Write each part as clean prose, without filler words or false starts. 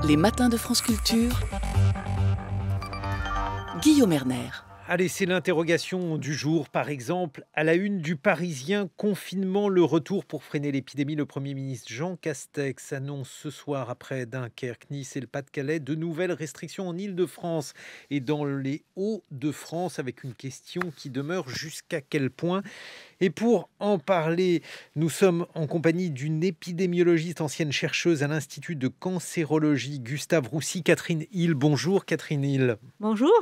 Les matins de France Culture, Guillaume Erner. Allez, c'est l'interrogation du jour, par exemple. À la une du Parisien, confinement, le retour pour freiner l'épidémie. Le Premier ministre Jean Castex annonce ce soir, après Dunkerque, Nice et le Pas-de-Calais, de nouvelles restrictions en Île-de-France et dans les Hauts-de-France, avec une question qui demeure: jusqu'à quel point? Et pour en parler, nous sommes en compagnie d'une épidémiologiste, ancienne chercheuse à l'Institut de cancérologie Gustave Roussy, Catherine Hill. Bonjour Catherine Hill. Bonjour.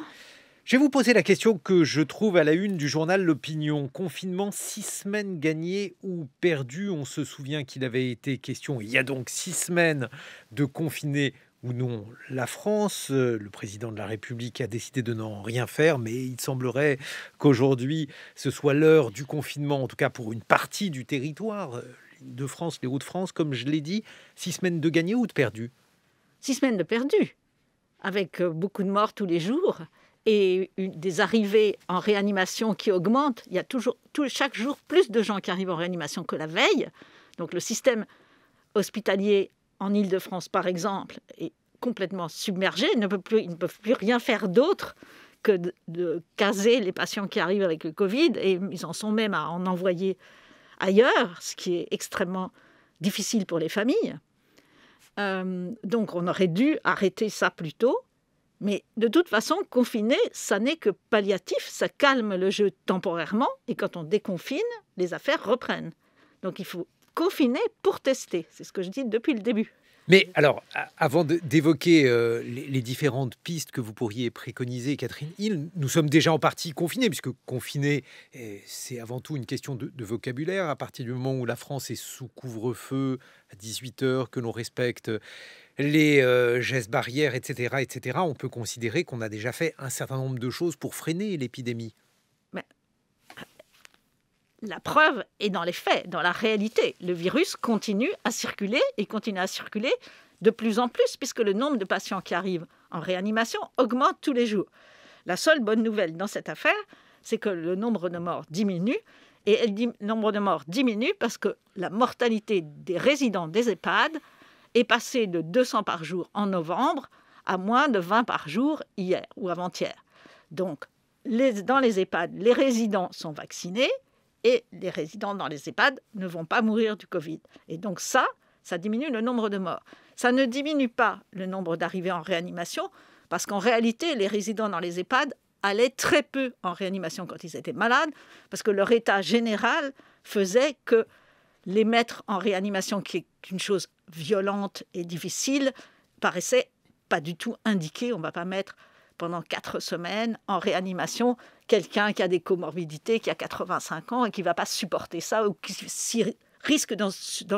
Je vais vous poser la question que je trouve à la une du journal L'Opinion. Confinement, 6 semaines gagnées ou perdues. On se souvient qu'il avait été question, il y a donc 6 semaines, de confiner ou non la France. Le président de la République a décidé de n'en rien faire, mais il semblerait qu'aujourd'hui, ce soit l'heure du confinement, en tout cas pour une partie du territoire, de France, les Hauts-de-France, comme je l'ai dit. 6 semaines de gagnées ou de perdues? 6 semaines de perdues, avec beaucoup de morts tous les jours et des arrivées en réanimation qui augmentent. Il y a chaque jour plus de gens qui arrivent en réanimation que la veille. Donc le système hospitalier en Île-de-France, par exemple, est complètement submergé. Ils ne peuvent plus rien faire d'autre que de caser les patients qui arrivent avec le Covid. Et ils en sont même à en envoyer ailleurs, ce qui est extrêmement difficile pour les familles. Donc on aurait dû arrêter ça plus tôt. Mais de toute façon, confiner, ça n'est que palliatif, ça calme le jeu temporairement, et quand on déconfine, les affaires reprennent. Donc il faut confiner pour tester, c'est ce que je dis depuis le début. Mais alors, avant d'évoquer les différentes pistes que vous pourriez préconiser, Catherine Hill, nous sommes déjà en partie confinés, puisque confiner, c'est avant tout une question de vocabulaire. À partir du moment où la France est sous couvre-feu à 18h, que l'on respecte les gestes barrières, etc., on peut considérer qu'on a déjà fait un certain nombre de choses pour freiner l'épidémie. Mais la preuve est dans les faits, dans la réalité. Le virus continue à circuler et continue à circuler de plus en plus, puisque le nombre de patients qui arrivent en réanimation augmente tous les jours. La seule bonne nouvelle dans cette affaire, c'est que le nombre de morts diminue. Et le nombre de morts diminue parce que la mortalité des résidents des EHPAD est passée de 200 par jour en novembre à moins de 20 par jour hier ou avant-hier. Donc, dans les EHPAD, les résidents sont vaccinés et les résidents dans les EHPAD ne vont pas mourir du Covid. Et donc ça diminue le nombre de morts. Ça ne diminue pas le nombre d'arrivées en réanimation parce qu'en réalité, les résidents dans les EHPAD allaient très peu en réanimation quand ils étaient malades parce que leur état général faisait que les mettre en réanimation, qui est une chose violente et difficile, paraissait pas du tout indiqué. On ne va pas mettre pendant 4 semaines en réanimation quelqu'un qui a des comorbidités, qui a 85 ans et qui ne va pas supporter ça, ou qui risque d'en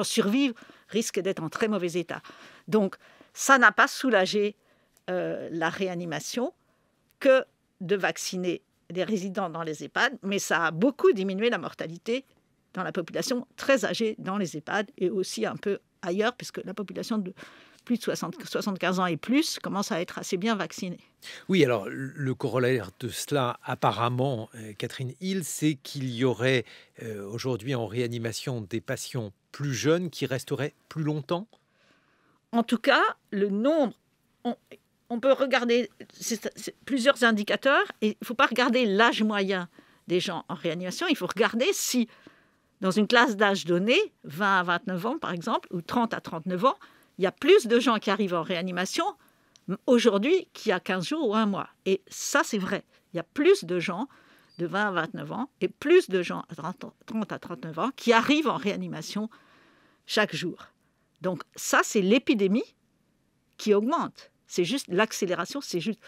survivre, risque d'être en très mauvais état. Donc, ça n'a pas soulagé la réanimation que de vacciner les résidents dans les EHPAD, mais ça a beaucoup diminué la mortalité dans la population très âgée dans les EHPAD et aussi un peu ailleurs, puisque la population de plus de 75 ans et plus commence à être assez bien vaccinée. Oui, alors le corollaire de cela, apparemment, Catherine Hill, c'est qu'il y aurait aujourd'hui en réanimation des patients plus jeunes qui resteraient plus longtemps. En tout cas, le nombre... On peut regarder plusieurs indicateurs et il ne faut pas regarder l'âge moyen des gens en réanimation. Il faut regarder si, dans une classe d'âge donnée, 20 à 29 ans par exemple, ou 30 à 39 ans, il y a plus de gens qui arrivent en réanimation aujourd'hui qu'il y a 15 jours ou un mois. Et ça, c'est vrai. Il y a plus de gens de 20 à 29 ans et plus de gens à 30 à 39 ans qui arrivent en réanimation chaque jour. Donc ça, c'est l'épidémie qui augmente. C'est juste l'accélération, c'est juste...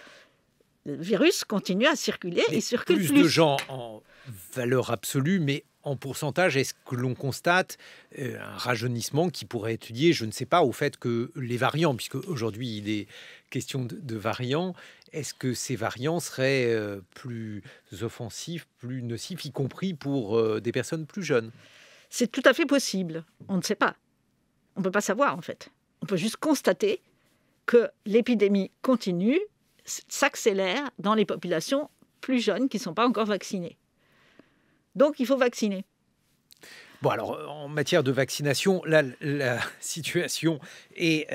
Le virus continue à circuler et circule plus. Plus de gens en valeur absolue, mais en pourcentage, est-ce que l'on constate un rajeunissement qui pourrait être lié, je ne sais pas, au fait que les variants, puisque aujourd'hui il est question de variants, est-ce que ces variants seraient plus offensifs, plus nocifs, y compris pour des personnes plus jeunes? C'est tout à fait possible. On ne sait pas. On ne peut pas savoir, en fait. On peut juste constater que l'épidémie continue, s'accélère dans les populations plus jeunes qui ne sont pas encore vaccinées. Donc, il faut vacciner. Bon, alors, en matière de vaccination, là, la situation est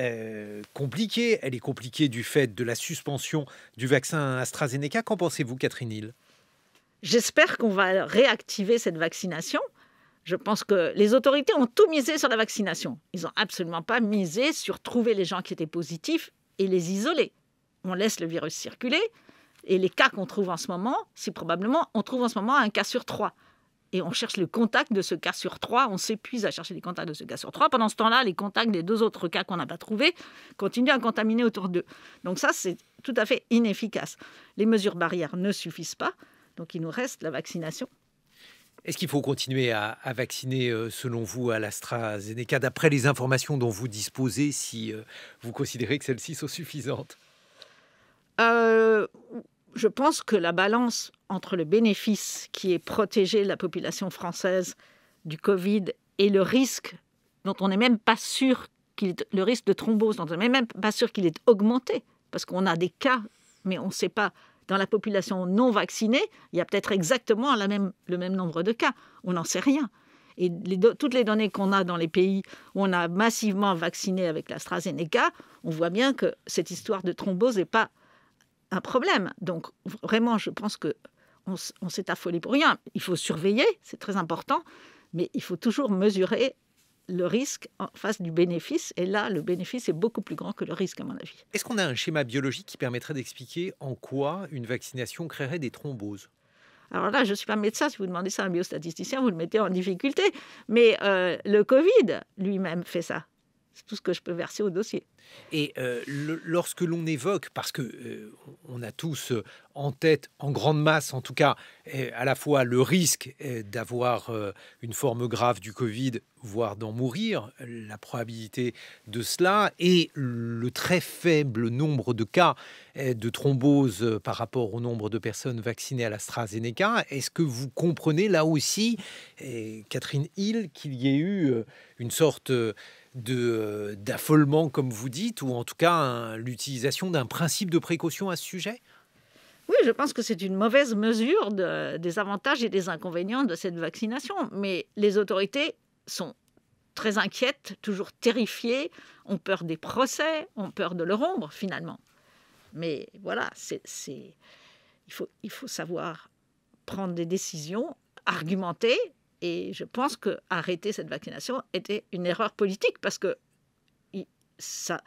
compliquée. Elle est compliquée du fait de la suspension du vaccin AstraZeneca. Qu'en pensez-vous, Catherine Hill? J'espère qu'on va réactiver cette vaccination. Je pense que les autorités ont tout misé sur la vaccination. Ils n'ont absolument pas misé sur trouver les gens qui étaient positifs et les isoler. On laisse le virus circuler et les cas qu'on trouve en ce moment, c'est probablement, on trouve en ce moment un cas sur 3. Et on cherche le contact de ce cas sur 3. On s'épuise à chercher les contacts de ce cas sur 3. Pendant ce temps-là, les contacts des 2 autres cas qu'on n'a pas trouvés continuent à contaminer autour d'eux. Donc ça, c'est tout à fait inefficace. Les mesures barrières ne suffisent pas. Donc il nous reste la vaccination. Est-ce qu'il faut continuer à vacciner, selon vous, à l'AstraZeneca, d'après les informations dont vous disposez, si vous considérez que celles-ci sont suffisantes? Je pense que la balance entre le bénéfice qui est protéger la population française du Covid et le risque dont on n'est même pas sûr, le risque de thrombose dont on n'est même pas sûr qu'il est augmenté, parce qu'on a des cas, mais on ne sait pas. Dans la population non vaccinée, il y a peut-être exactement le même nombre de cas. On n'en sait rien. Et toutes les données qu'on a dans les pays où on a massivement vacciné avec l'AstraZeneca, on voit bien que cette histoire de thrombose n'est pas un problème. Donc vraiment, je pense qu'on s'est affolé pour rien. Il faut surveiller, c'est très important, mais il faut toujours mesurer le risque en face du bénéfice. Et là, le bénéfice est beaucoup plus grand que le risque, à mon avis. Est-ce qu'on a un schéma biologique qui permettrait d'expliquer en quoi une vaccination créerait des thromboses? Alors là, je ne suis pas médecin. Si vous demandez ça à un biostatisticien, vous le mettez en difficulté. Mais le Covid lui-même fait ça. C'est tout ce que je peux verser au dossier. Et lorsque l'on évoque, parce que on a tous en tête, en grande masse en tout cas, à la fois le risque d'avoir une forme grave du Covid, voire d'en mourir, la probabilité de cela, et le très faible nombre de cas de thrombose par rapport au nombre de personnes vaccinées à l'AstraZeneca, est-ce que vous comprenez là aussi, Catherine Hill, qu'il y ait eu une sorte d'affolement, comme vous dites, ou en tout cas l'utilisation d'un principe de précaution à ce sujet? Oui, je pense que c'est une mauvaise mesure des avantages et des inconvénients de cette vaccination. Mais les autorités sont très inquiètes, toujours terrifiées, ont peur des procès, ont peur de leur ombre, finalement. Mais voilà, il faut savoir prendre des décisions, argumenter. Et je pense qu'arrêter cette vaccination était une erreur politique parce que ça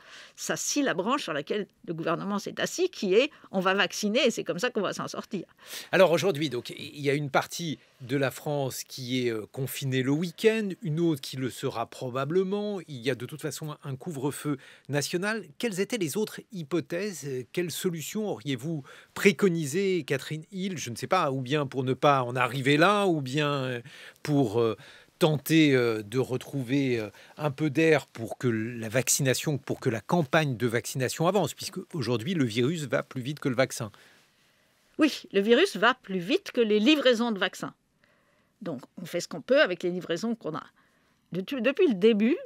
scie la branche sur laquelle le gouvernement s'est assis, qui est on va vacciner et c'est comme ça qu'on va s'en sortir. Alors aujourd'hui, donc, il y a une partie de la France qui est confinée le week-end, une autre qui le sera probablement. Il y a de toute façon un couvre-feu national. Quelles étaient les autres hypothèses? Quelles solutions auriez-vous préconisées, Catherine Hill? Je ne sais pas, ou bien pour ne pas en arriver là, ou bien pour tenter de retrouver un peu d'air pour que la vaccination, pour que la campagne de vaccination avance, puisque aujourd'hui le virus va plus vite que le vaccin. Oui, le virus va plus vite que les livraisons de vaccins. Donc on fait ce qu'on peut avec les livraisons qu'on a. Depuis le début,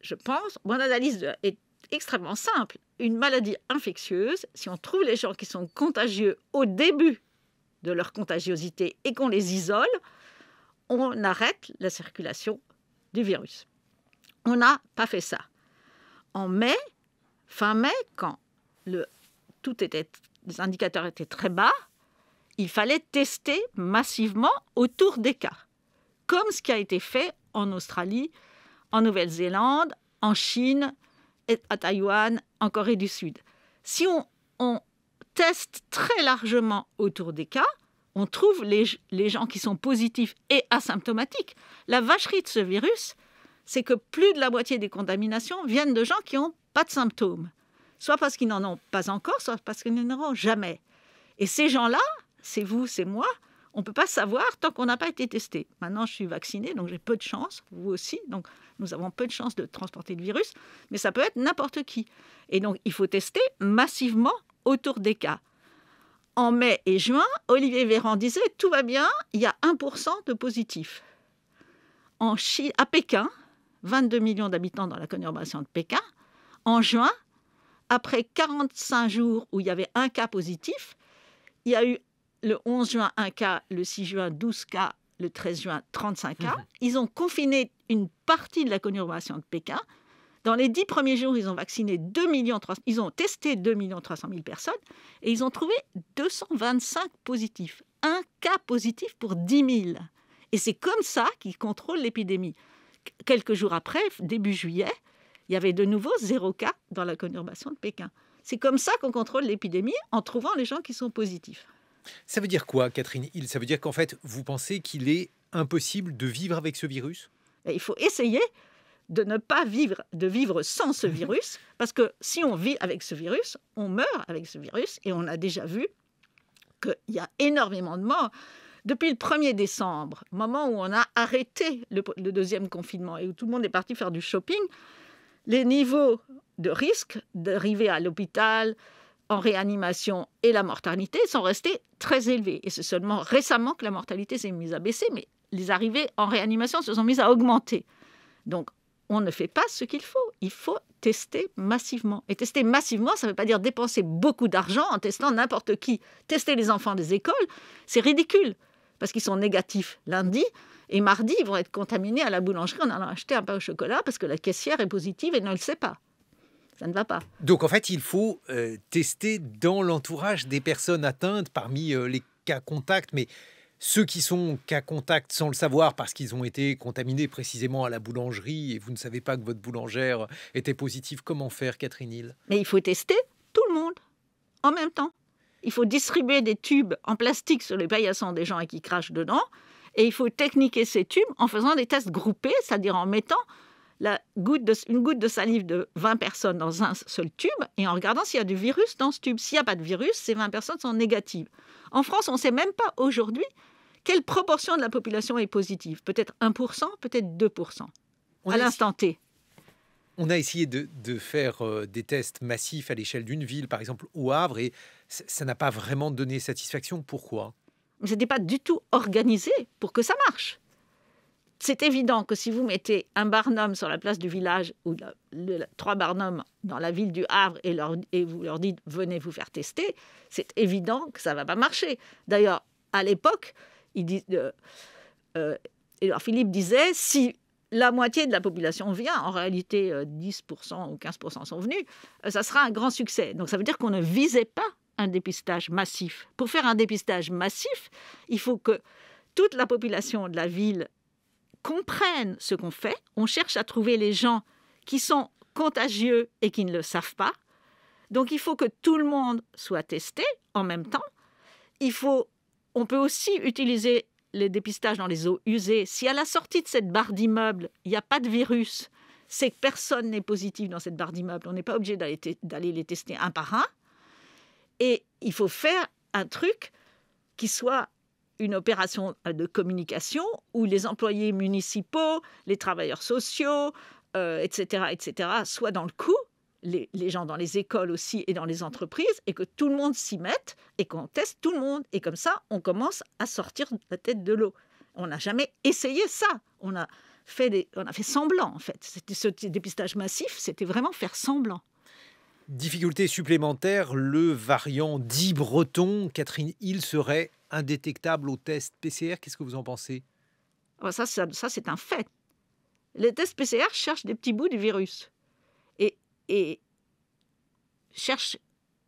je pense, mon analyse est extrêmement simple. Une maladie infectieuse, si on trouve les gens qui sont contagieux au début de leur contagiosité et qu'on les isole, on arrête la circulation du virus. On n'a pas fait ça. En mai, fin mai, quand les indicateurs étaient très bas, il fallait tester massivement autour des cas, comme ce qui a été fait en Australie, en Nouvelle-Zélande, en Chine, à Taïwan, en Corée du Sud. Si on teste très largement autour des cas, on trouve les gens qui sont positifs et asymptomatiques. La vacherie de ce virus, c'est que plus de la moitié des contaminations viennent de gens qui n'ont pas de symptômes. Soit parce qu'ils n'en ont pas encore, soit parce qu'ils n'en auront jamais. Et ces gens-là, c'est vous, c'est moi, on ne peut pas savoir tant qu'on n'a pas été testé. Maintenant, je suis vaccinée, donc j'ai peu de chance, vous aussi. Donc, nous avons peu de chance de transporter le virus, mais ça peut être n'importe qui. Et donc, il faut tester massivement autour des cas. En mai et juin, Olivier Véran disait « tout va bien, il y a 1% de positifs ». À Pékin, 22 millions d'habitants dans la conurbation de Pékin, en juin, après 45 jours où il y avait un cas positif, il y a eu le 11 juin un cas, le 6 juin 12 cas, le 13 juin, 35 cas. Ils ont confiné une partie de la conurbation de Pékin. Dans les 10 premiers jours, ils ont vacciné ils ont testé 2 300 000 personnes et ils ont trouvé 225 positifs. Un cas positif pour 10 000. Et c'est comme ça qu'ils contrôlent l'épidémie. Quelques jours après, début juillet, il y avait de nouveau 0 cas dans la conurbation de Pékin. C'est comme ça qu'on contrôle l'épidémie, en trouvant les gens qui sont positifs. Ça veut dire quoi, Catherine Hill? Ça veut dire qu'en fait, vous pensez qu'il est impossible de vivre avec ce virus? Et il faut essayer de ne pas vivre sans ce virus, parce que si on vit avec ce virus, on meurt avec ce virus, et on a déjà vu qu'il y a énormément de morts. Depuis le 1er décembre, moment où on a arrêté le deuxième confinement et où tout le monde est parti faire du shopping, les niveaux de risque d'arriver à l'hôpital, en réanimation et la mortalité sont restés très élevés. Et c'est seulement récemment que la mortalité s'est mise à baisser, mais les arrivées en réanimation se sont mises à augmenter. Donc, on ne fait pas ce qu'il faut. Il faut tester massivement. Et tester massivement, ça ne veut pas dire dépenser beaucoup d'argent en testant n'importe qui. Tester les enfants des écoles, c'est ridicule, parce qu'ils sont négatifs lundi, et mardi, ils vont être contaminés à la boulangerie en allant acheter un pain au chocolat parce que la caissière est positive et ne le sait pas. Ça ne va pas. Donc en fait, il faut tester dans l'entourage des personnes atteintes parmi les cas contacts, mais ceux qui sont cas contacts sans le savoir parce qu'ils ont été contaminés précisément à la boulangerie et vous ne savez pas que votre boulangère était positive, comment faire, Catherine Hill? Mais il faut tester tout le monde en même temps. Il faut distribuer des tubes en plastique sur les paillassons des gens et qui crachent dedans. Et il faut techniquer ces tubes en faisant des tests groupés, c'est-à-dire en mettant une goutte de salive de 20 personnes dans un seul tube et en regardant s'il y a du virus dans ce tube. S'il n'y a pas de virus, ces 20 personnes sont négatives. En France, on ne sait même pas aujourd'hui quelle proportion de la population est positive. Peut-être 1%, peut-être 2%, à l'instant T. On a essayé de faire des tests massifs à l'échelle d'une ville, par exemple au Havre, et ça n'a pas vraiment donné satisfaction. Pourquoi? Ce n'était pas du tout organisé pour que ça marche. C'est évident que si vous mettez un barnum sur la place du village ou 3 barnums dans la ville du Havre et vous leur dites « venez vous faire tester », c'est évident que ça ne va pas marcher. D'ailleurs, à l'époque, Philippe disait « si la moitié de la population vient, en réalité 10% ou 15% sont venus, ça sera un grand succès ». Donc ça veut dire qu'on ne visait pas un dépistage massif. Pour faire un dépistage massif, il faut que toute la population de la ville comprenne ce qu'on fait. On cherche à trouver les gens qui sont contagieux et qui ne le savent pas. Donc il faut que tout le monde soit testé en même temps. On peut aussi utiliser les dépistages dans les eaux usées. Si à la sortie de cette barre d'immeuble, il n'y a pas de virus, c'est que personne n'est positif dans cette barre d'immeuble. On n'est pas obligé d'aller les tester un par un. Et il faut faire un truc qui soit une opération de communication où les employés municipaux, les travailleurs sociaux, etc., soient dans le coup, les gens dans les écoles aussi et dans les entreprises, et que tout le monde s'y mette et qu'on teste tout le monde. Et comme ça, on commence à sortir la tête de l'eau. On n'a jamais essayé ça. On a fait semblant, en fait. Ce dépistage massif, c'était vraiment faire semblant. Difficulté supplémentaire, le variant dit breton, Catherine Hill, serait indétectable au test PCR. Qu'est-ce que vous en pensez? Ça, c'est un fait. Les tests PCR cherchent des petits bouts du virus et cherchent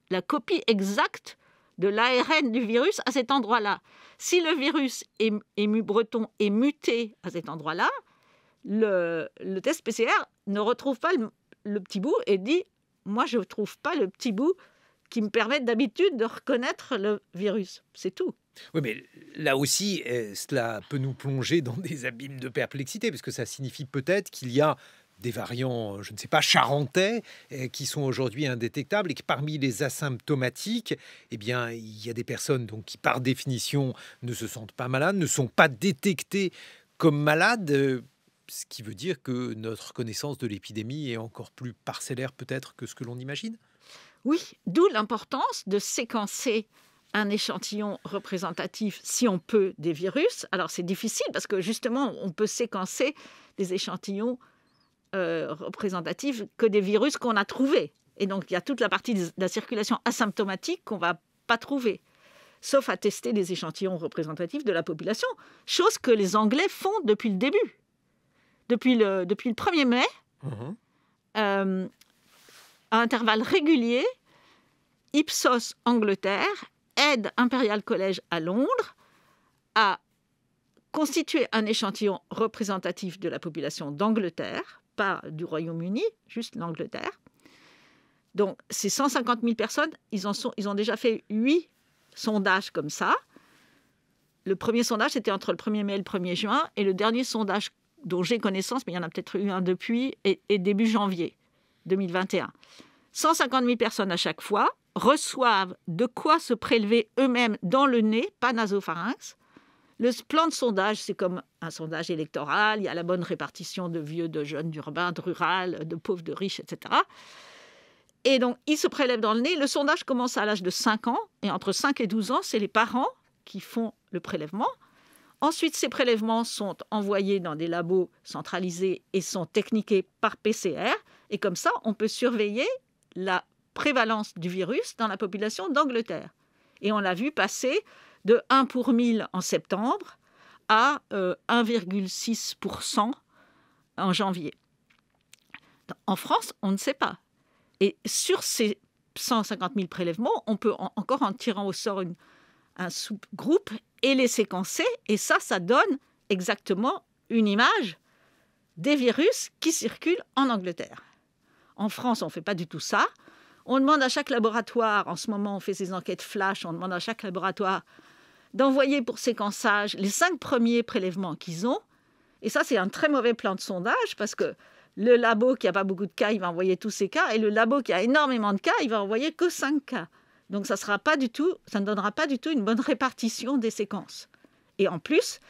la copie exacte de l'ARN du virus à cet endroit-là. Si le virus breton est muté à cet endroit-là, le test PCR ne retrouve pas le petit bout et dit « moi, je ne trouve pas le petit bout qui me permet d'habitude de reconnaître le virus ». C'est tout. Oui, mais là aussi, cela peut nous plonger dans des abîmes de perplexité, parce que ça signifie peut-être qu'il y a des variants, je ne sais pas, charentais, qui sont aujourd'hui indétectables et que parmi les asymptomatiques, eh bien, il y a des personnes donc, qui, par définition, ne se sentent pas malades, ne sont pas détectées comme malades, ce qui veut dire que notre connaissance de l'épidémie est encore plus parcellaire peut-être que ce que l'on imagine. Oui, d'où l'importance de séquencer un échantillon représentatif, si on peut, des virus. Alors c'est difficile parce que justement, on peut séquencer des échantillons représentatifs que des virus qu'on a trouvés. Et donc il y a toute la partie de la circulation asymptomatique qu'on ne va pas trouver. sauf à tester des échantillons représentatifs de la population, chose que les Anglais font depuis le début. Depuis le 1er mai, à intervalles réguliers, Ipsos Angleterre aide Imperial College à Londres à constituer un échantillon représentatif de la population d'Angleterre, pas du Royaume-Uni, juste l'Angleterre. Donc, ces 150 000 personnes, ils ont déjà fait 8 sondages comme ça. Le premier sondage, c'était entre le 1er mai et le 1er juin, et le dernier sondage dont j'ai connaissance, mais il y en a peut-être eu un depuis, est début janvier 2021. 150 000 personnes à chaque fois reçoivent de quoi se prélever eux-mêmes dans le nez, pas nasopharynx. Le plan de sondage, c'est comme un sondage électoral. Il y a la bonne répartition de vieux, de jeunes, d'urbains, de rural, de pauvres, de riches, etc. Et donc, ils se prélèvent dans le nez. Le sondage commence à l'âge de 5 ans. Et entre 5 et 12 ans, c'est les parents qui font le prélèvement. Ensuite, ces prélèvements sont envoyés dans des labos centralisés et sont techniqués par PCR. Et comme ça, on peut surveiller la prévalence du virus dans la population d'Angleterre. Et on l'a vu passer de 1 pour 1000 en septembre à 1,6% en janvier. En France, on ne sait pas. Et sur ces 150 000 prélèvements, on peut encore en tirant au sort un sous-groupe et les séquencer. Et ça donne exactement une image des virus qui circulent en Angleterre. En France, on ne fait pas du tout ça. On demande à chaque laboratoire, en ce moment on fait ces enquêtes flash, on demande à chaque laboratoire d'envoyer pour séquençage les 5 premiers prélèvements qu'ils ont. Et ça, c'est un très mauvais plan de sondage parce que le labo qui n'a pas beaucoup de cas, il va envoyer tous ces cas. Et le labo qui a énormément de cas, il va envoyer que 5 cas. Donc ça ne donnera pas du tout une bonne répartition des séquences. Et en plus,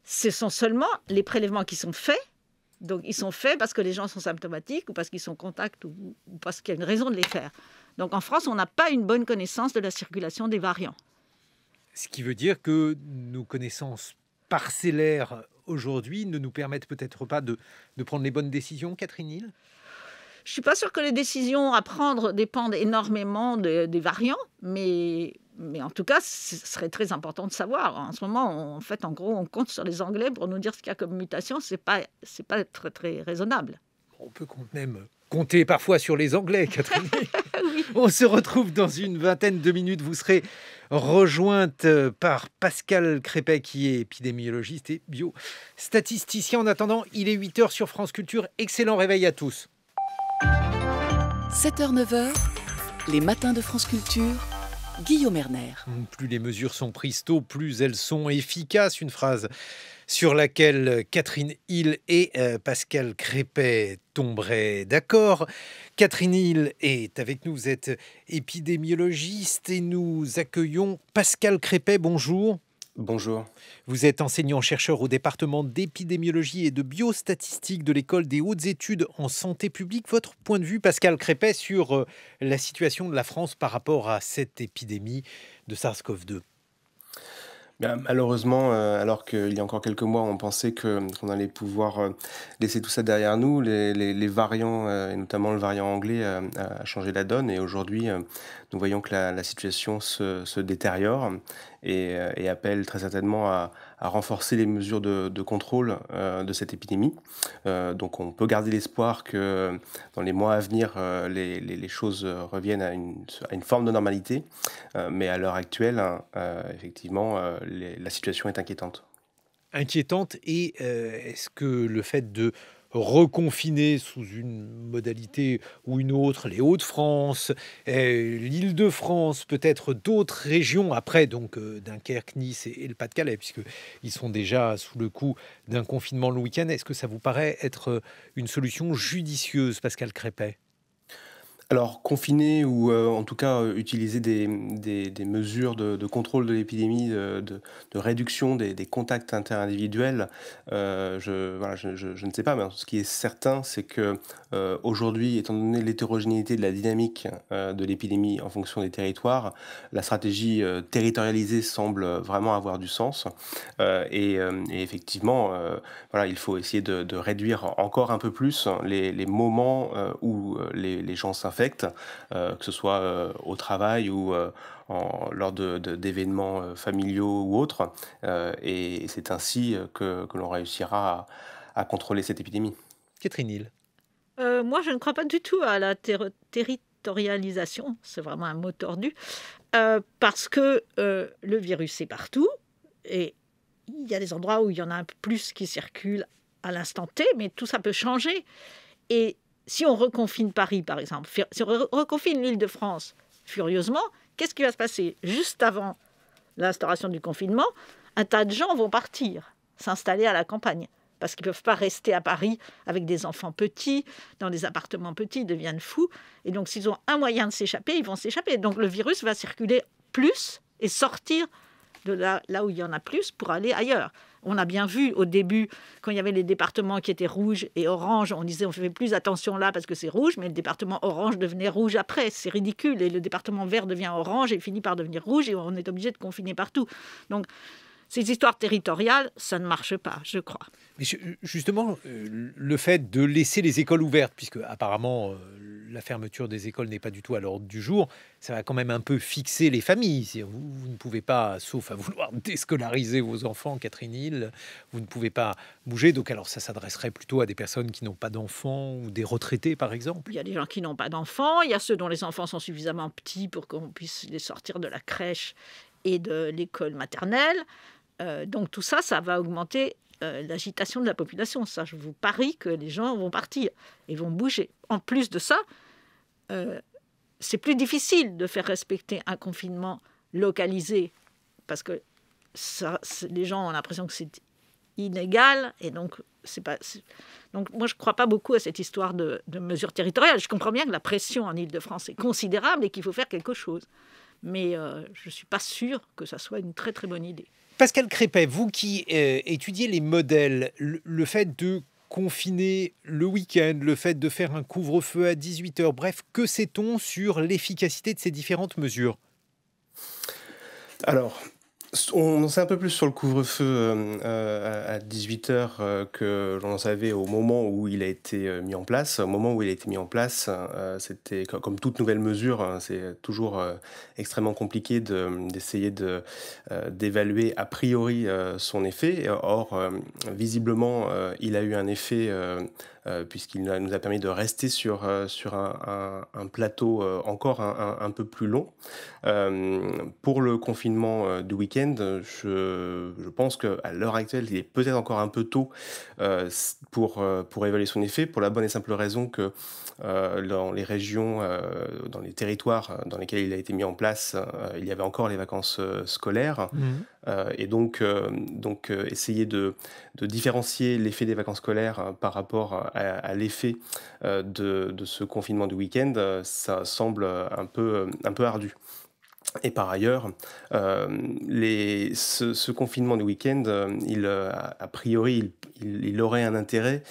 ce sont seulement les prélèvements qui sont faits. Donc ils sont faits parce que les gens sont symptomatiques ou parce qu'ils sont en contact ou parce qu'il y a une raison de les faire. Donc en France, on n'a pas une bonne connaissance de la circulation des variants. Ce qui veut dire que nos connaissances parcellaires aujourd'hui ne nous permettent peut-être pas de prendre les bonnes décisions, Catherine Hill ? Je ne suis pas sûre que les décisions à prendre dépendent énormément des variants, mais en tout cas, ce serait très important de savoir. En ce moment, en gros, on compte sur les Anglais pour nous dire ce qu'il y a comme mutation. C'est pas très, très raisonnable. On peut même compter parfois sur les Anglais, Catherine. Oui. On se retrouve dans une vingtaine de minutes. Vous serez rejointe par Pascal Crépet, qui est épidémiologiste et biostatisticien. En attendant, il est 8h sur France Culture. Excellent réveil à tous. 7h-9h, les matins de France Culture, Guillaume Erner. Plus les mesures sont prises tôt, plus elles sont efficaces. Une phrase sur laquelle Catherine Hill et Pascal Crépet tomberaient d'accord. Catherine Hill est avec nous, vous êtes épidémiologiste et nous accueillons Pascal Crépet. Bonjour. Bonjour. Vous êtes enseignant-chercheur au département d'épidémiologie et de biostatistique de l'École des hautes études en santé publique. Votre point de vue, Pascal Crépet, sur la situation de la France par rapport à cette épidémie de SARS-CoV-2 ? Bien, malheureusement, alors qu'il y a encore quelques mois, on pensait qu'on allait pouvoir laisser tout ça derrière nous, les variants, et notamment le variant anglais, a changé la donne. Et aujourd'hui, nous voyons que la situation se détériore et appelle très certainement à renforcer les mesures de contrôle de cette épidémie. Donc on peut garder l'espoir que dans les mois à venir, les choses reviennent à une forme de normalité. Mais à l'heure actuelle, effectivement, la situation est inquiétante. Inquiétante, et est-ce que le fait de reconfiner sous une modalité ou une autre les Hauts-de-France, l'Île-de-France, peut-être d'autres régions, après donc Dunkerque, Nice et le Pas-de-Calais, puisqu'ils sont déjà sous le coup d'un confinement le week-end, est-ce que ça vous paraît être une solution judicieuse, Pascal Crépet ? Alors, confiner ou en tout cas utiliser des mesures de contrôle de l'épidémie, de réduction des contacts interindividuels, je ne sais pas, mais ce qui est certain, c'est que aujourd'hui, étant donné l'hétérogénéité de la dynamique de l'épidémie en fonction des territoires, la stratégie territorialisée semble vraiment avoir du sens. Et effectivement, il faut essayer de réduire encore un peu plus les moments où les gens s'infectent, infecte, que ce soit au travail ou lors d'événements familiaux ou autres. Et c'est ainsi que l'on réussira à contrôler cette épidémie. Catherine Hill. Moi, je ne crois pas du tout à la territorialisation, c'est vraiment un mot tordu, parce que le virus est partout, et il y a des endroits où il y en a un peu plus qui circulent à l'instant T, mais tout ça peut changer. Et si on reconfine Paris, par exemple, si on reconfine l'Île-de-France furieusement, qu'est-ce qui va se passer? Juste avant l'instauration du confinement, un tas de gens vont partir, s'installer à la campagne, parce qu'ils ne peuvent pas rester à Paris avec des enfants petits, dans des appartements petits, ils deviennent fous. Et donc, s'ils ont un moyen de s'échapper, ils vont s'échapper. Donc, le virus va circuler plus et sortir de là où il y en a plus pour aller ailleurs. On a bien vu au début, quand il y avait les départements qui étaient rouges et oranges, on disait on fait plus attention là parce que c'est rouge, mais le département orange devenait rouge après. C'est ridicule. Et le département vert devient orange et finit par devenir rouge et on est obligé de confiner partout. Donc, ces histoires territoriales, ça ne marche pas, je crois. Mais justement, le fait de laisser les écoles ouvertes, puisque apparemment la fermeture des écoles n'est pas du tout à l'ordre du jour, ça va quand même un peu fixer les familles. Vous ne pouvez pas, sauf à vouloir déscolariser vos enfants, Catherine Hill, vous ne pouvez pas bouger. Donc alors ça s'adresserait plutôt à des personnes qui n'ont pas d'enfants ou des retraités, par exemple. Il y a des gens qui n'ont pas d'enfants, il y a ceux dont les enfants sont suffisamment petits pour qu'on puisse les sortir de la crèche et de l'école maternelle. Donc tout ça, ça va augmenter l'agitation de la population. Ça, je vous parie que les gens vont partir et vont bouger. En plus de ça, c'est plus difficile de faire respecter un confinement localisé parce que les gens ont l'impression que c'est inégal et donc donc moi je ne crois pas beaucoup à cette histoire de mesures territoriales. Je comprends bien que la pression en Île-de-France est considérable et qu'il faut faire quelque chose. Mais je ne suis pas sûre que ça soit une très très bonne idée. Pascal Crépet, vous qui étudiez les modèles, le fait de confiner le week-end, le fait de faire un couvre-feu à 18h, bref, que sait-on sur l'efficacité de ces différentes mesures? Alors, on en sait un peu plus sur le couvre-feu à 18h que l'on en savait au moment où il a été mis en place. Au moment où il a été mis en place, c'était comme toute nouvelle mesure, hein, c'est toujours extrêmement compliqué d'essayer d'évaluer a priori son effet. Or, visiblement, il a eu un effet puisqu'il nous a permis de rester sur un plateau encore un peu plus long. Pour le confinement du week-end, je pense qu'à l'heure actuelle, il est peut-être encore un peu tôt pour évaluer son effet, pour la bonne et simple raison que dans les régions, dans les territoires dans lesquels il a été mis en place, il y avait encore les vacances scolaires. Et donc essayer de différencier l'effet des vacances scolaires par rapport à l'effet de ce confinement du week-end, ça semble un peu ardu. Et par ailleurs, ce confinement du week-end, a priori, il aurait un intérêt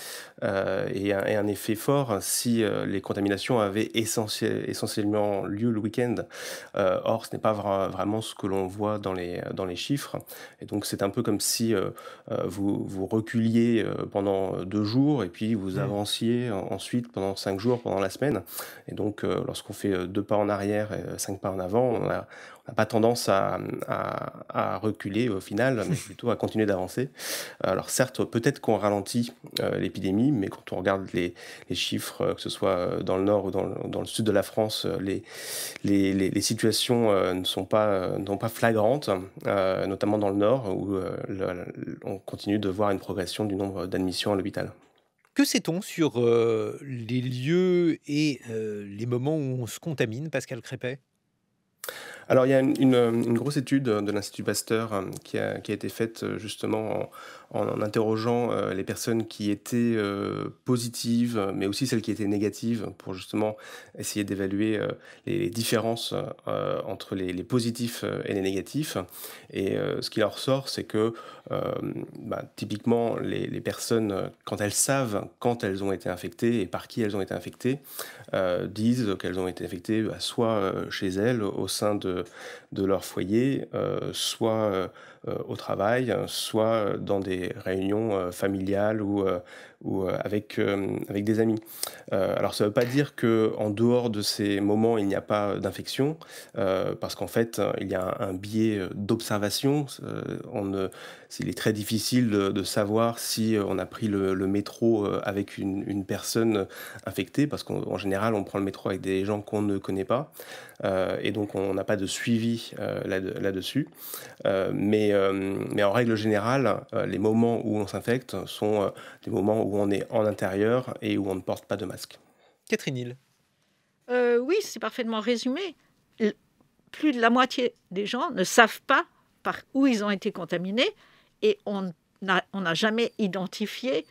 et un effet fort si les contaminations avaient essentiellement lieu le week-end. Or, ce n'est pas vraiment ce que l'on voit dans les chiffres. Et donc, c'est un peu comme si vous reculiez pendant 2 jours et puis vous avanciez ensuite pendant 5 jours, pendant la semaine. Et donc, lorsqu'on fait 2 pas en arrière et 5 pas en avant, on n'a pas tendance à reculer au final, mais plutôt à continuer d'avancer. Alors certes, peut-être qu'on ralentit l'épidémie, mais quand on regarde les chiffres, que ce soit dans le nord ou dans le sud de la France, les situations n'ont pas flagrantes, notamment dans le nord, où on continue de voir une progression du nombre d'admissions à l'hôpital. Que sait-on sur les lieux et les moments où on se contamine, Pascal Crépet? Alors, il y a une grosse étude de l'Institut Pasteur qui a été faite justement en interrogeant les personnes qui étaient positives, mais aussi celles qui étaient négatives, pour justement essayer d'évaluer les différences entre les positifs et les négatifs. Et ce qui leur ressort, c'est que typiquement, les personnes, quand elles savent quand elles ont été infectées et par qui elles ont été infectées, disent qu'elles ont été infectées soit chez elles, au sein de leur foyer, soit au travail, soit dans des réunions familiales ou avec des amis. Alors ça ne veut pas dire qu'en dehors de ces moments, il n'y a pas d'infection, parce qu'en fait, il y a un biais d'observation. Il est très difficile de savoir si on a pris le métro avec une personne infectée, parce qu'en général, on prend le métro avec des gens qu'on ne connaît pas, et donc on n'a pas de suivi là-dessus. Mais en règle générale, les moments où on s'infecte sont des moments où on est en intérieur et où on ne porte pas de masque. Catherine Hill. Oui, c'est parfaitement résumé. Plus de la moitié des gens ne savent pas par où ils ont été contaminés et on n'a jamais identifié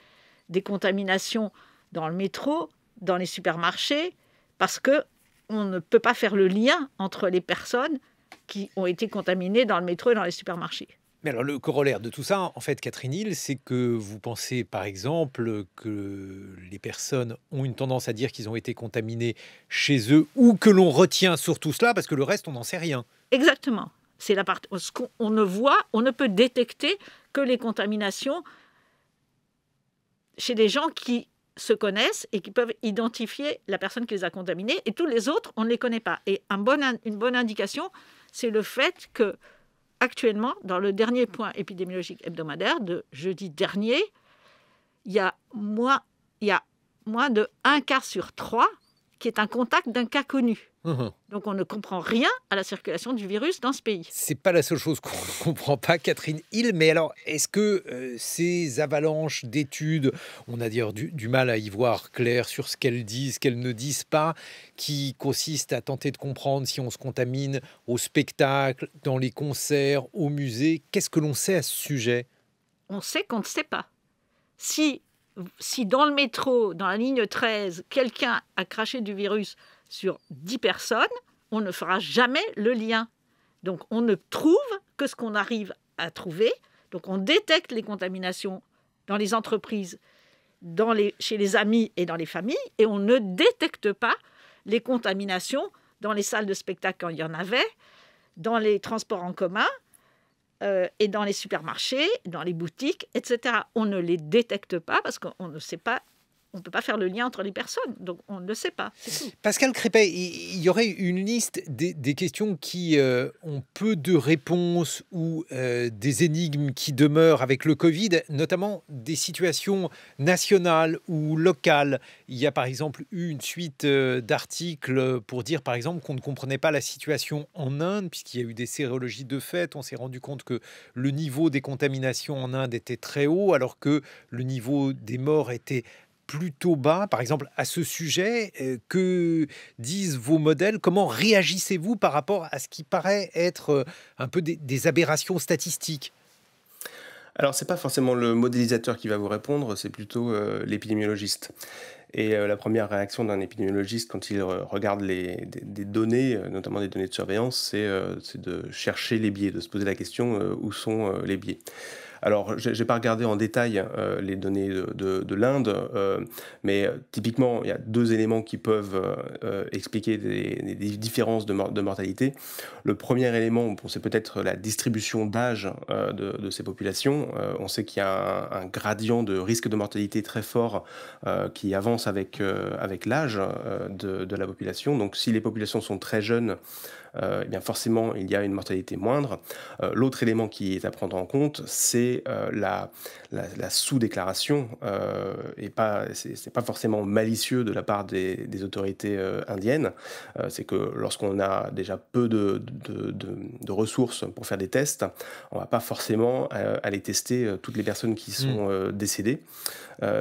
des contaminations dans le métro, dans les supermarchés, parce qu'on ne peut pas faire le lien entre les personnes qui ont été contaminées dans le métro et dans les supermarchés. Mais alors, le corollaire de tout ça, en fait, Catherine Hill, c'est que vous pensez, par exemple, que les personnes ont une tendance à dire qu'ils ont été contaminés chez eux ou que l'on retient sur tout cela parce que le reste, on n'en sait rien. Exactement. C'est la partie. Ce qu'on ne voit, on ne peut détecter que les contaminations chez des gens qui se connaissent et qui peuvent identifier la personne qui les a contaminés. Et tous les autres, on ne les connaît pas. Et une bonne indication, c'est le fait que actuellement, dans le dernier point épidémiologique hebdomadaire de jeudi dernier, il y a moins de 1 cas sur 3 qui est un contact d'un cas connu. Donc on ne comprend rien à la circulation du virus dans ce pays. C'est pas la seule chose qu'on ne comprend pas, Catherine Hill. Mais alors, est-ce que ces avalanches d'études, on a d'ailleurs du mal à y voir clair sur ce qu'elles disent, ce qu'elles ne disent pas, qui consistent à tenter de comprendre si on se contamine au spectacle, dans les concerts, au musée, qu'est-ce que l'on sait à ce sujet? On sait qu'on ne sait pas. Si dans le métro, dans la ligne 13, quelqu'un a craché du virus sur 10 personnes, on ne fera jamais le lien. Donc on ne trouve que ce qu'on arrive à trouver. Donc on détecte les contaminations dans les entreprises, chez les amis et dans les familles, et on ne détecte pas les contaminations dans les salles de spectacle quand il y en avait, dans les transports en commun, et dans les supermarchés, dans les boutiques, etc. On ne les détecte pas parce qu'on ne sait pas, on ne peut pas faire le lien entre les personnes. Donc on ne sait pas, c'est tout. Pascal Crépet, il y aurait une liste des questions qui ont peu de réponses ou des énigmes qui demeurent avec le Covid, notamment des situations nationales ou locales. Il y a par exemple eu une suite d'articles pour dire par exemple qu'on ne comprenait pas la situation en Inde, puisqu'il y a eu des sérologies de fait. On s'est rendu compte que le niveau des contaminations en Inde était très haut, alors que le niveau des morts était plutôt bas. Par exemple, à ce sujet, que disent vos modèles? Comment réagissez-vous par rapport à ce qui paraît être un peu des aberrations statistiques? Alors, c'est pas forcément le modélisateur qui va vous répondre, c'est plutôt l'épidémiologiste. Et la première réaction d'un épidémiologiste quand il regarde des données, notamment des données de surveillance, c'est de chercher les biais, de se poser la question où sont les biais. Alors, je n'ai pas regardé en détail les données de l'Inde, mais typiquement, il y a 2 éléments qui peuvent expliquer des différences de mortalité. Le premier élément, c'est peut-être la distribution d'âge de ces populations. On sait qu'il y a un gradient de risque de mortalité très fort qui avance avec l'âge de la population. Donc, si les populations sont très jeunes, eh bien forcément, il y a une mortalité moindre. L'autre élément qui est à prendre en compte, c'est la sous-déclaration, et c'est pas forcément malicieux de la part des autorités indiennes. C'est que lorsqu'on a déjà peu de ressources pour faire des tests, on va pas forcément aller tester toutes les personnes qui sont décédées.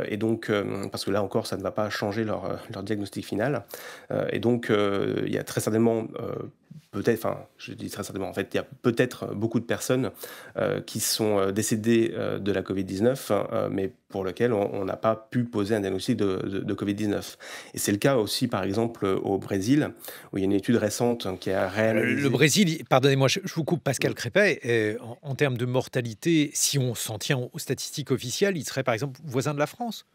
Et donc, parce que là encore, ça ne va pas changer leur diagnostic final. Et donc, il y a très certainement, peut-être, enfin, je dis très certainement, en fait, il y a peut-être beaucoup de personnes qui sont décédées de la Covid-19, mais pour lesquelles on n'a pas pu poser un diagnostic de Covid-19. Et c'est le cas aussi, par exemple, au Brésil, où il y a une étude récente qui a réanalysé... Le Brésil, pardonnez-moi, je vous coupe, Pascal Crépet, en termes de mortalité, si on s'en tient aux statistiques officielles, il serait par exemple voisin de la France.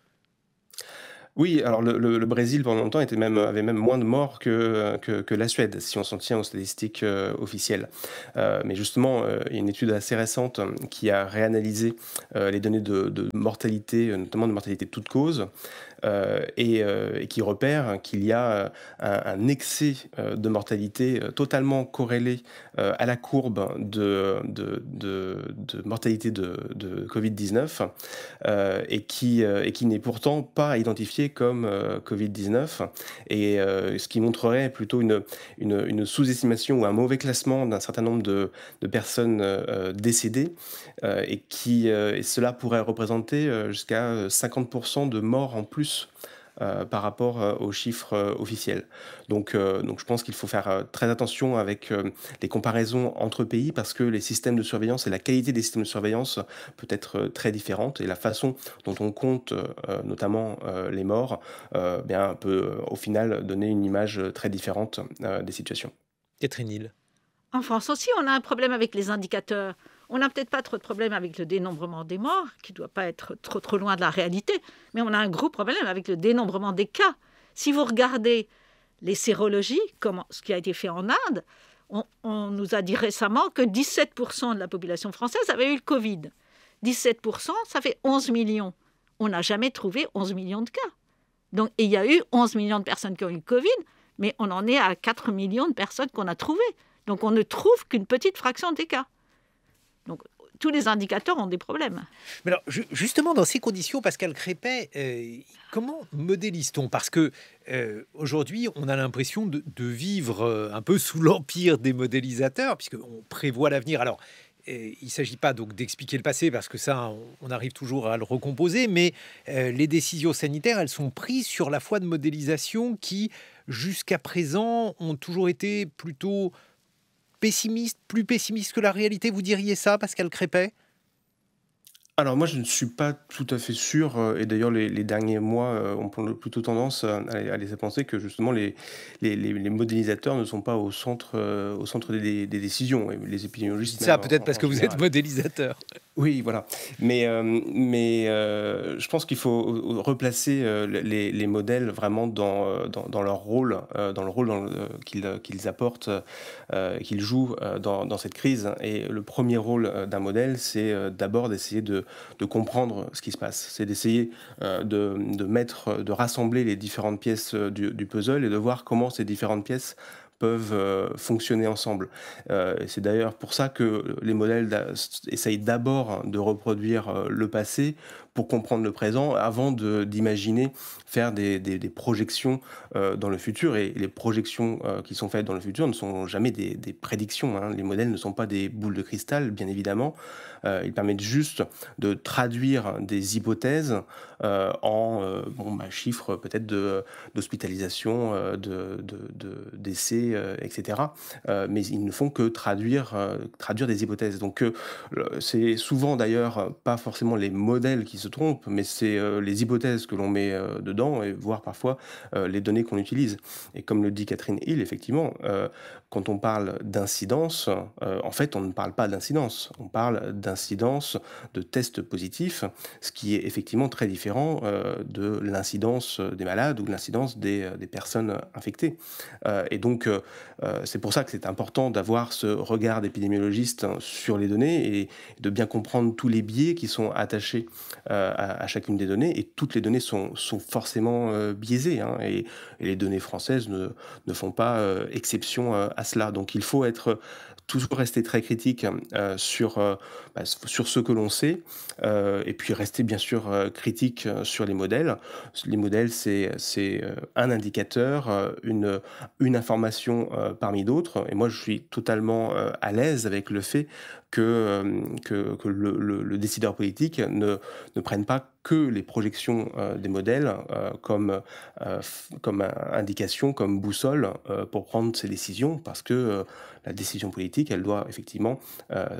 Oui, alors le Brésil pendant longtemps avait même moins de morts que la Suède, si on s'en tient aux statistiques officielles. Mais justement, il y a une étude assez récente qui a réanalysé les données de mortalité, notamment de mortalité de toute cause, et qui repère qu'il y a un excès de mortalité totalement corrélé à la courbe de mortalité de Covid-19 et qui n'est pourtant pas identifié comme Covid-19 et ce qui montrerait plutôt une sous-estimation ou un mauvais classement d'un certain nombre de personnes décédées et cela pourrait représenter jusqu'à 50% de morts en plus par rapport aux chiffres officiels. Donc je pense qu'il faut faire très attention avec les comparaisons entre pays parce que les systèmes de surveillance et la qualité des systèmes de surveillance peut être très différente et la façon dont on compte notamment les morts peut au final donner une image très différente des situations. Catherine Hill. En France aussi, on a un problème avec les indicateurs. On n'a peut-être pas trop de problème avec le dénombrement des morts, qui ne doit pas être trop loin de la réalité, mais on a un gros problème avec le dénombrement des cas. Si vous regardez les sérologies, comme ce qui a été fait en Inde, on nous a dit récemment que 17% de la population française avait eu le Covid. 17%, ça fait 11 millions. On n'a jamais trouvé 11 millions de cas. Donc, il y a eu 11 millions de personnes qui ont eu le Covid, mais on en est à 4 millions de personnes qu'on a trouvées. Donc, on ne trouve qu'une petite fraction des cas. Donc, tous les indicateurs ont des problèmes. Mais alors, justement, dans ces conditions, Pascal Crépet, comment modélise-t-on ? Parce que aujourd'hui, on a l'impression de vivre un peu sous l'empire des modélisateurs, puisqu'on prévoit l'avenir. Alors, il ne s'agit pas donc d'expliquer le passé, parce que ça, on arrive toujours à le recomposer, mais les décisions sanitaires, elles sont prises sur la foi de modélisation qui, jusqu'à présent, ont toujours été plutôt pessimiste, plus pessimiste que la réalité, vous diriez ça, Pascal Crépet ? Alors moi, je ne suis pas tout à fait sûr, et d'ailleurs les derniers mois ont plutôt tendance à laisser penser que justement les modélisateurs ne sont pas au centre des décisions, et les épidémiologistes Ça, même peut-être parce que vous êtes modélisateur. Oui, voilà. Mais je pense qu'il faut replacer les modèles vraiment dans leur rôle, dans le rôle qu'ils apportent, qu'ils jouent dans cette crise. Et le premier rôle d'un modèle, c'est d'abord d'essayer de comprendre ce qui se passe. C'est d'essayer de rassembler les différentes pièces du puzzle et de voir comment ces différentes pièces peuvent fonctionner ensemble. C'est d'ailleurs pour ça que les modèles essayent d'abord de reproduire le passé pour comprendre le présent avant d'imaginer faire des projections dans le futur. Et les projections qui sont faites dans le futur ne sont jamais des prédictions, hein. Les modèles ne sont pas des boules de cristal, bien évidemment. Ils permettent juste de traduire des hypothèses en chiffres peut-être d'hospitalisation, d'essais, etc. Mais ils ne font que traduire des hypothèses. Donc c'est souvent d'ailleurs pas forcément les modèles qui se trompent, mais c'est les hypothèses que l'on met dedans et voire parfois les données qu'on utilise. Et comme le dit Catherine Hill, effectivement, quand on parle d'incidence, en fait on ne parle pas d'incidence, on parle d'incidence de tests positifs, ce qui est effectivement très différent de l'incidence des malades ou de l'incidence des personnes infectées. Et donc c'est pour ça que c'est important d'avoir ce regard d'épidémiologiste sur les données et de bien comprendre tous les biais qui sont attachés à chacune des données. Et toutes les données sont forcément biaisées, hein, et les données françaises ne font pas exception à cela. Donc il faut toujours rester très critique sur ce que l'on sait, et puis rester bien sûr critique sur les modèles. Les modèles, c'est un indicateur, une information parmi d'autres. Et moi, je suis totalement à l'aise avec le fait que le décideur politique ne prenne pas que les projections des modèles comme indication, comme boussole pour prendre ses décisions, parce que la décision politique, elle doit effectivement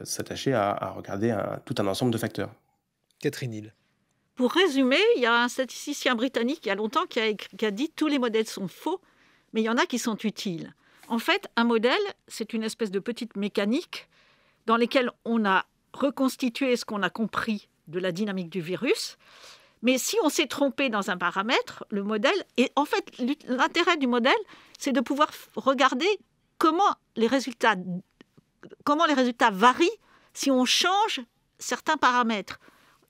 s'attacher à regarder tout un ensemble de facteurs. Catherine Hill. Pour résumer, il y a un statisticien britannique il y a longtemps qui a dit « tous les modèles sont faux, mais il y en a qui sont utiles ». En fait, un modèle, c'est une espèce de petite mécanique dans laquelle on a reconstitué ce qu'on a compris de la dynamique du virus, Mais si on s'est trompé dans un paramètre, le modèle... Et en fait, l'intérêt du modèle, c'est de pouvoir regarder comment les résultats varient si on change certains paramètres.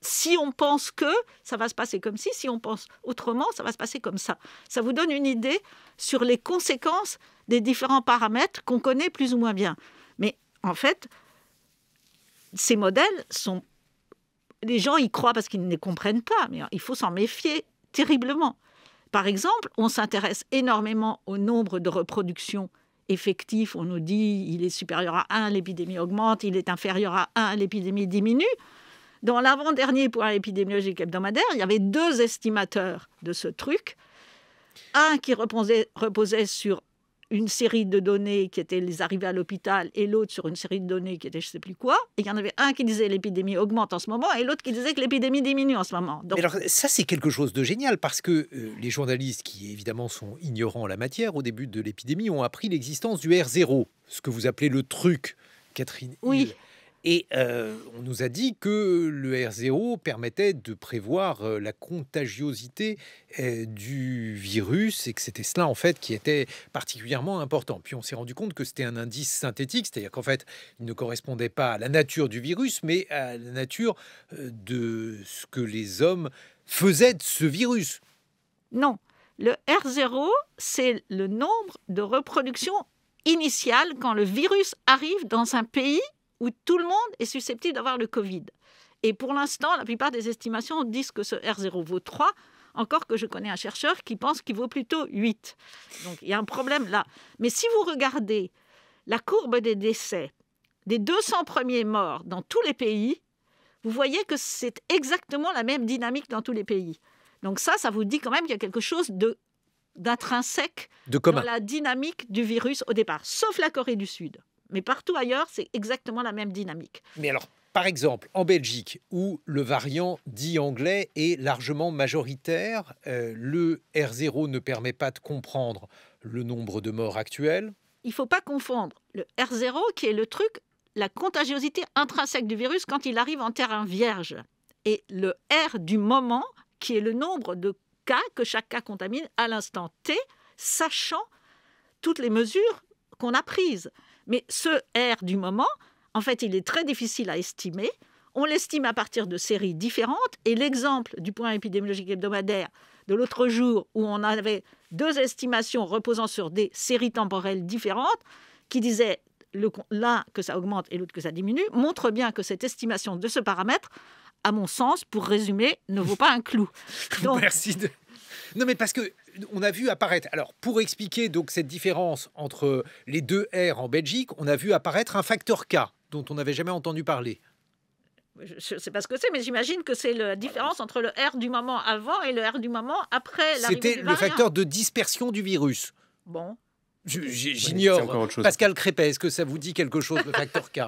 Si on pense que ça va se passer comme ci, si on pense autrement, ça va se passer comme ça. Ça vous donne une idée sur les conséquences des différents paramètres qu'on connaît plus ou moins bien. Mais en fait, ces modèles sont... Les gens y croient parce qu'ils ne les comprennent pas, mais il faut s'en méfier terriblement. Par exemple, on s'intéresse énormément au nombre de reproductions effectives. On nous dit il est supérieur à 1, l'épidémie augmente, il est inférieur à 1, l'épidémie diminue. Dans l'avant-dernier point épidémiologique hebdomadaire, il y avait 2 estimateurs de ce truc. Un qui reposait sur une série de données qui étaient les arrivées à l'hôpital et l'autre sur une série de données qui était je ne sais plus quoi. Et il y en avait un qui disait l'épidémie augmente en ce moment et l'autre qui disait que l'épidémie diminue en ce moment. Donc... Mais alors ça, c'est quelque chose de génial parce que les journalistes qui évidemment sont ignorants en la matière au début de l'épidémie ont appris l'existence du R0, ce que vous appelez le truc, Catherine Hill. Oui. Et on nous a dit que le R0 permettait de prévoir la contagiosité du virus et que c'était cela en fait qui était particulièrement important. Puis on s'est rendu compte que c'était un indice synthétique, c'est-à-dire qu'en fait il ne correspondait pas à la nature du virus, mais à la nature de ce que les hommes faisaient de ce virus. Non, le R0, c'est le nombre de reproductions initiales quand le virus arrive dans un pays où tout le monde est susceptible d'avoir le Covid. Et pour l'instant, la plupart des estimations disent que ce R0 vaut 3, encore que je connais un chercheur qui pense qu'il vaut plutôt 8. Donc il y a un problème là. Mais si vous regardez la courbe des décès des 200 premiers morts dans tous les pays, vous voyez que c'est exactement la même dynamique dans tous les pays. Donc ça vous dit quand même qu'il y a quelque chose d'intrinsèque dans la dynamique du virus au départ, sauf la Corée du Sud. Mais partout ailleurs, c'est exactement la même dynamique. Mais alors, par exemple, en Belgique, où le variant dit anglais est largement majoritaire, le R0 ne permet pas de comprendre le nombre de morts actuels. Il ne faut pas confondre le R0, qui est le truc, la contagiosité intrinsèque du virus quand il arrive en terrain vierge, et le R du moment, qui est le nombre de cas que chaque cas contamine à l'instant T, sachant toutes les mesures qu'on a prises. Mais ce R du moment, en fait, il est très difficile à estimer. On l'estime à partir de séries différentes. Et l'exemple du point épidémiologique hebdomadaire de l'autre jour, où on avait 2 estimations reposant sur des séries temporelles différentes, qui disaient l'un que ça augmente et l'autre que ça diminue, montre bien que cette estimation de ce paramètre, à mon sens, pour résumer, ne vaut pas un clou. Donc... Merci. Non, mais parce que on a vu apparaître, alors pour expliquer donc cette différence entre les 2 R en Belgique, on a vu apparaître un facteur K dont on n'avait jamais entendu parler. Je ne sais pas ce que c'est, mais j'imagine que c'est la différence entre le R du moment avant et le R du moment après l'arrivée du variant. C'était le facteur de dispersion du virus. Bon. J'ignore. Pascal Crépet, est-ce que ça vous dit quelque chose, le facteur K?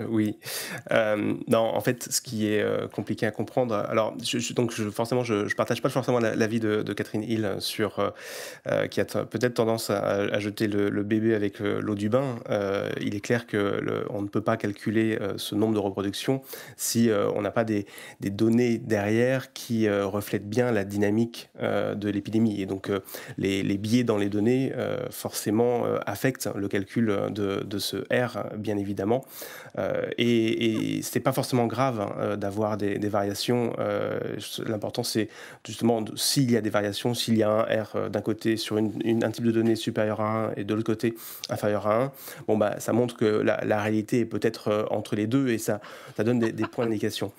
Oui. Non, en fait, ce qui est compliqué à comprendre... Alors, forcément, je ne partage pas forcément l'avis de Catherine Hill sur... qui a peut-être tendance à jeter le bébé avec l'eau du bain. Il est clair qu'on ne peut pas calculer ce nombre de reproductions si on n'a pas des données derrière qui reflètent bien la dynamique de l'épidémie. Et donc, les biais dans les données, forcément, affectent le calcul de ce R, bien évidemment. Et c'est pas forcément grave d'avoir des variations. L'important, c'est justement s'il y a des variations, s'il y a un R d'un côté sur un type de données supérieur à 1 et de l'autre côté inférieur à 1, ça montre que la réalité est peut-être entre les deux et ça donne des points d'indication.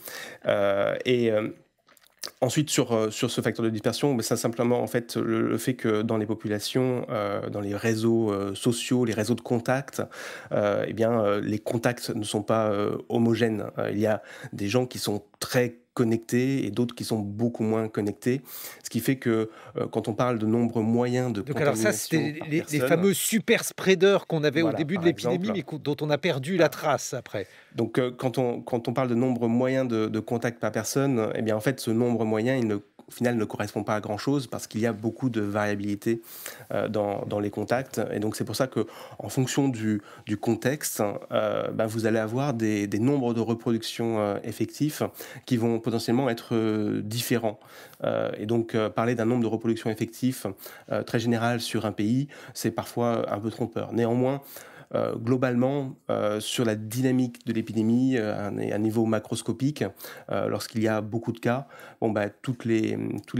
Ensuite, sur ce facteur de dispersion, c'est simplement en fait le fait que dans les populations, dans les réseaux sociaux, les réseaux de contacts, les contacts ne sont pas homogènes. Il y a des gens qui sont très connectés et d'autres qui sont beaucoup moins connectés. Ce qui fait que quand on parle de nombre moyen de contamination... Alors ça, c'était les fameux super spreaders qu'on avait au début de l'épidémie, mais dont on a perdu la trace après. Donc quand on parle de nombre moyen de contacts par personne, eh bien en fait ce nombre moyen, au final, ne correspond pas à grand-chose parce qu'il y a beaucoup de variabilité dans les contacts. Et donc, c'est pour ça qu'en fonction du contexte, vous allez avoir des nombres de reproductions effectifs qui vont vont potentiellement être différents. Et donc, parler d'un nombre de reproductions effectif très général sur un pays, c'est parfois un peu trompeur. Néanmoins, globalement, sur la dynamique de l'épidémie, à un niveau macroscopique, lorsqu'il y a beaucoup de cas, bon, bah, tous les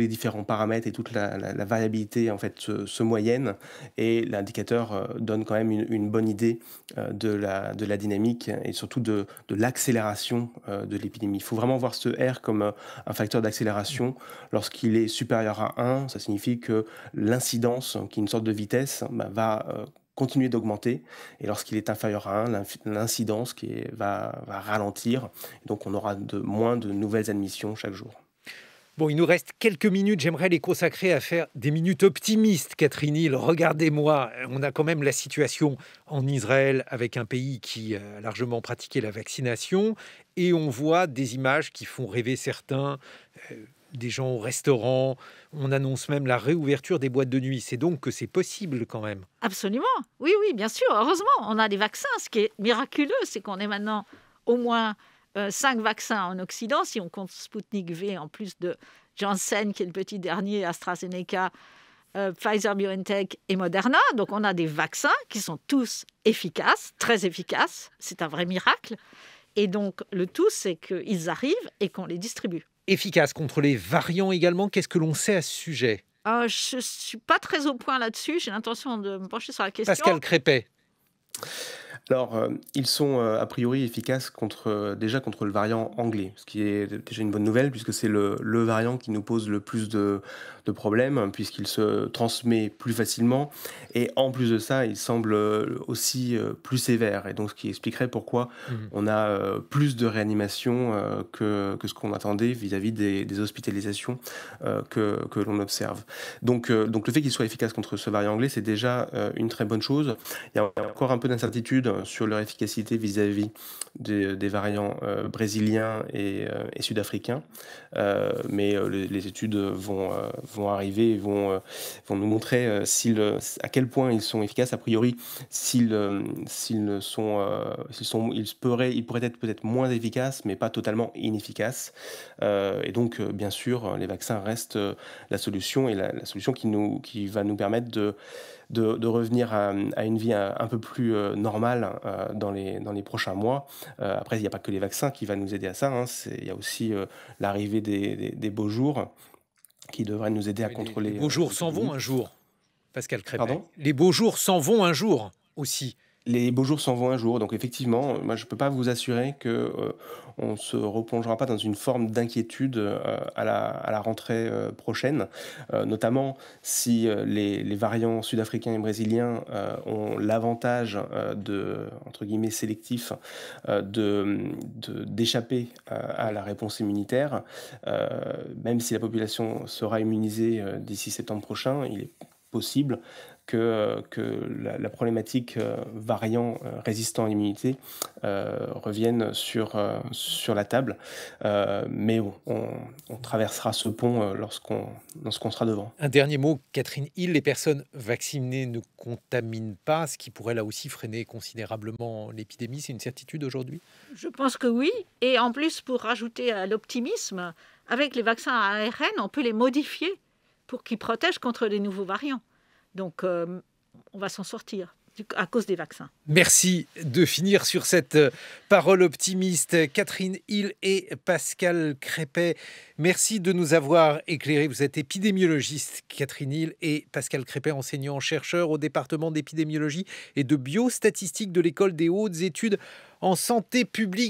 différents paramètres et toute la variabilité en fait se moyennent, et l'indicateur donne quand même une bonne idée de la dynamique et surtout de l'accélération de l'épidémie. Il faut vraiment voir ce R comme un facteur d'accélération. Lorsqu'il est supérieur à 1, ça signifie que l'incidence, qui est une sorte de vitesse, bah, va continuer d'augmenter, et lorsqu'il est inférieur à 1, l'incidence va ralentir, donc on aura moins de nouvelles admissions chaque jour. Bon, il nous reste quelques minutes. J'aimerais les consacrer à faire des minutes optimistes, Catherine Hill. Regardez-moi, on a quand même la situation en Israël avec un pays qui a largement pratiqué la vaccination, et on voit des images qui font rêver certains, des gens au restaurant. On annonce même la réouverture des boîtes de nuit. C'est donc que c'est possible quand même. Absolument. Oui, oui, bien sûr. Heureusement, on a des vaccins. Ce qui est miraculeux, c'est qu'on ait maintenant au moins 5 vaccins en Occident, si on compte Sputnik V, en plus de Janssen, qui est le petit dernier, AstraZeneca, Pfizer-BioNTech et Moderna. Donc, on a des vaccins qui sont tous efficaces, très efficaces. C'est un vrai miracle. Et donc, le tout, c'est qu'ils arrivent et qu'on les distribue. Efficace contre les variants également. Qu'est-ce que l'on sait à ce sujet? Je ne suis pas très au point là-dessus. J'ai l'intention de me pencher sur la question. Pascal Crépet. Alors, ils sont a priori efficaces déjà contre le variant anglais, ce qui est déjà une bonne nouvelle, puisque c'est le variant qui nous pose le plus de problèmes, puisqu'il se transmet plus facilement, et en plus de ça, il semble aussi plus sévère, et donc ce qui expliquerait pourquoi on a plus de réanimations que ce qu'on attendait vis-à-vis des hospitalisations que l'on observe. Donc le fait qu'il soit efficace contre ce variant anglais, c'est déjà une très bonne chose. Il y a encore un peu d'incertide sur leur efficacité vis-à-vis des variants brésiliens et sud-africains, mais les études vont arriver et vont nous montrer à quel point ils sont efficaces. A priori, ils pourraient être peut-être moins efficaces, mais pas totalement inefficaces. Et donc, bien sûr, les vaccins restent la solution, et la solution qui va nous permettre de revenir à une vie un peu plus normale dans les prochains mois. Après, il n'y a pas que les vaccins qui va nous aider à ça, hein. Il y a aussi l'arrivée des beaux jours qui devraient nous aider à contrôler. Les beaux jours s'en vont un jour, Pascal Crépet. Pardon ? Les beaux jours s'en vont un jour aussi. Les beaux jours s'en vont un jour, donc effectivement, moi je ne peux pas vous assurer que on se replongera pas dans une forme d'inquiétude à la rentrée prochaine, notamment si les variants sud-africains et brésiliens ont l'avantage entre guillemets sélectif d'échapper à la réponse immunitaire. Même si la population sera immunisée d'ici septembre prochain, il est possible que la problématique variant résistant à l'immunité revienne sur la table. Mais bon, on traversera ce pont lorsqu'on sera devant. Un dernier mot, Catherine Hill. Les personnes vaccinées ne contaminent pas, ce qui pourrait là aussi freiner considérablement l'épidémie. C'est une certitude aujourd'hui? Je pense que oui. Et en plus, pour rajouter à l'optimisme, avec les vaccins à ARN, on peut les modifier pour qu'ils protègent contre les nouveaux variants. Donc, on va s'en sortir à cause des vaccins. Merci de finir sur cette parole optimiste. Catherine Hill et Pascal Crépet, merci de nous avoir éclairés. Vous êtes épidémiologiste, Catherine Hill, et Pascal Crépet, enseignant-chercheur au département d'épidémiologie et de biostatistique de l'École des hautes études en santé publique.